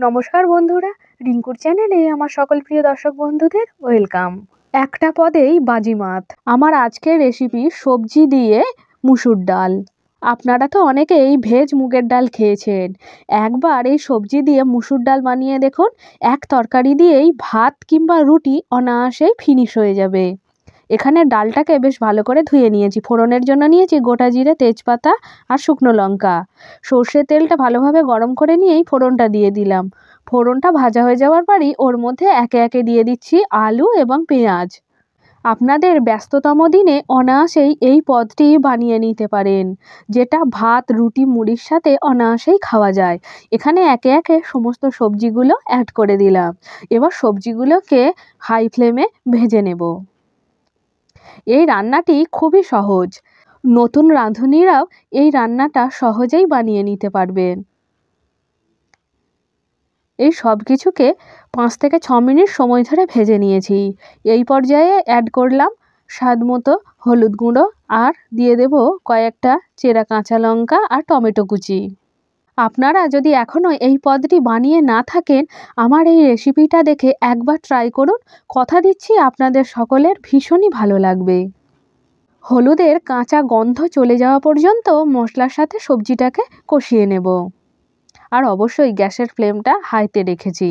নমস্কার বন্ধুরা, রিঙ্কুর চ্যানেলে আমার সকল প্রিয় দর্শক বন্ধুদের ওয়েলকাম। একটা পদেই বাজিমাত। আমার আজকের রেসিপি সবজি দিয়ে মুসুর ডাল। আপনারা তো অনেকেই ভেজ মুগের ডাল খেয়েছেন, একবার এই সবজি দিয়ে মুসুর ডাল বানিয়ে দেখুন। এক তরকারি দিয়েই ভাত কিংবা রুটি অনায়াসেই ফিনিশ হয়ে যাবে। এখানে ডালটাকে বেশ ভালো করে ধুয়ে নিয়েছি। ফোড়নের জন্য নিয়েছি গোটা জিরে, তেজপাতা আর শুকনো লঙ্কা। সর্ষের তেলটা ভালোভাবে গরম করে নিয়েই ফোড়নটা দিয়ে দিলাম। ফোড়নটা ভাজা হয়ে যাওয়ার পরই ওর মধ্যে একে একে দিয়ে দিচ্ছি আলু এবং পেঁয়াজ। আপনাদের ব্যস্ততম দিনে অনায়াসেই এই পদটি বানিয়ে নিতে পারেন, যেটা ভাত, রুটি, মুড়ির সাথে অনায়াসেই খাওয়া যায়। এখানে একে একে সমস্ত সবজিগুলো অ্যাড করে দিলাম। এবার সবজিগুলোকে হাই ফ্লেমে ভেজে নেব। এই রান্নাটি খুবই সহজ, নতুন রাঁধুনিরাও এই রান্নাটা সহজেই বানিয়ে নিতে পারবেন। এই সব কিছুকে 5 থেকে 6 মিনিট সময় ধরে ভেজে নিয়েছি। এই পর্যায়ে অ্যাড করলাম স্বাদ মতো হলুদ গুঁড়ো আর দিয়ে দেব কয়েকটা চেরা কাঁচা লঙ্কা আর টমেটো কুচি। আপনারা যদি এখনও এই পদটি বানিয়ে না থাকেন, আমার এই রেসিপিটা দেখে একবার ট্রাই করুন। কথা দিচ্ছি আপনাদের সকলের ভীষণই ভালো লাগবে। হলুদের কাঁচা গন্ধ চলে যাওয়া পর্যন্ত মশলার সাথে সবজিটাকে কষিয়ে নেব। আর অবশ্যই গ্যাসের ফ্লেমটা হাইতে রেখেছি।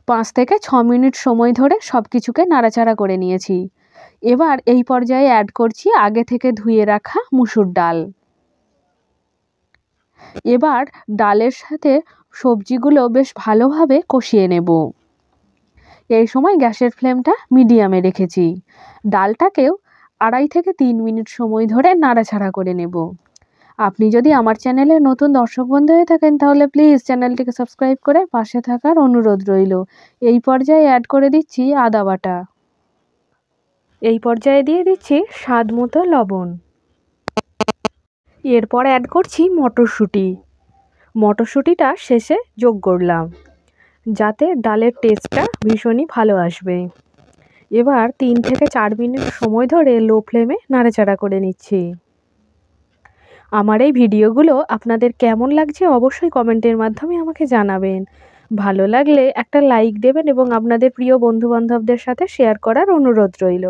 5 থেকে 6 মিনিট সময় ধরে সব কিছুকে নাড়াচাড়া করে নিয়েছি। এবার এই পর্যায়ে অ্যাড করছি আগে থেকে ধুয়ে রাখা মুসুর ডাল। এবার ডালের সাথে সবজিগুলো বেশ ভালোভাবে কষিয়ে নেব। এই সময় গ্যাসের ফ্লেমটা মিডিয়ামে রেখেছি। ডালটাকেও 2.5 থেকে 3 মিনিট সময় ধরে নাড়াচাড়া করে নেব। আপনি যদি আমার চ্যানেলে নতুন দর্শক বন্ধু হয়ে থাকেন, তাহলে প্লিজ চ্যানেলটিকে সাবস্ক্রাইব করে পাশে থাকার অনুরোধ রইল। এই পর্যায়ে অ্যাড করে দিচ্ছি আদা বাটা। এই পর্যায়ে দিয়ে দিচ্ছি স্বাদ মতো লবণ। এরপর অ্যাড করছি মটরশুঁটি। মটরশুঁটিটা শেষে যোগ করলাম, যাতে ডালের টেস্টটা ভীষণই ভালো আসবে। এবার 3 থেকে 4 মিনিট সময় ধরে লো ফ্লেমে নাড়াচাড়া করে নিচ্ছি। আমার এই ভিডিওগুলো আপনাদের কেমন লাগছে অবশ্যই কমেন্টের মাধ্যমে আমাকে জানাবেন। ভালো লাগলে একটা লাইক দেবেন এবং আপনাদের প্রিয় বন্ধুবান্ধবদের সাথে শেয়ার করার অনুরোধ রইল।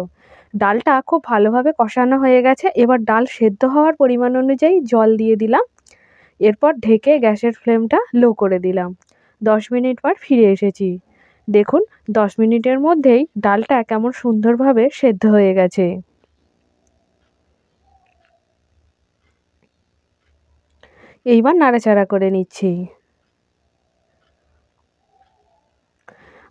ডালটা খুব ভালোভাবে কষানো হয়ে গেছে। এবার ডাল সেদ্ধ হওয়ার পরিমাণ অনুযায়ী জল দিয়ে দিলাম। এরপর ঢেকে গ্যাসের ফ্লেমটা লো করে দিলাম। 10 মিনিট পর ফিরে এসেছি। দেখুন 10 মিনিটের মধ্যেই ডালটা কেমন সুন্দরভাবে সেদ্ধ হয়ে গেছে। এইবার নাড়াচাড়া করে নিচ্ছি।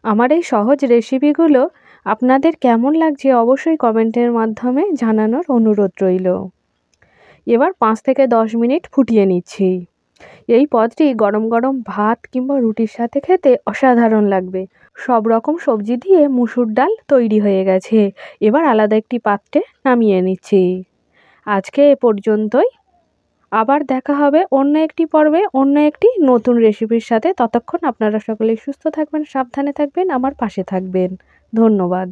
আমার এই সহজ রেসিপিগুলো আপনাদের কেমন লাগছে অবশ্যই কমেন্টের মাধ্যমে জানানোর অনুরোধ রইল। এবার 5 থেকে 10 মিনিট ফুটিয়ে নিচ্ছি। এই পদটি গরম গরম ভাত কিংবা রুটির সাথে খেতে অসাধারণ লাগবে। সব রকম সবজি দিয়ে মুসুর ডাল তৈরি হয়ে গেছে। এবার আলাদা একটি পাত্রে নামিয়ে নিচ্ছি। আজকে এ পর্যন্তই। আবার দেখা হবে অন্য একটি পর্বে অন্য একটি নতুন রেসিপির সাথে। ততক্ষণ আপনারা সকলেই সুস্থ থাকবেন, সাবধানে থাকবেন, আমার পাশে থাকবেন। ধন্যবাদ।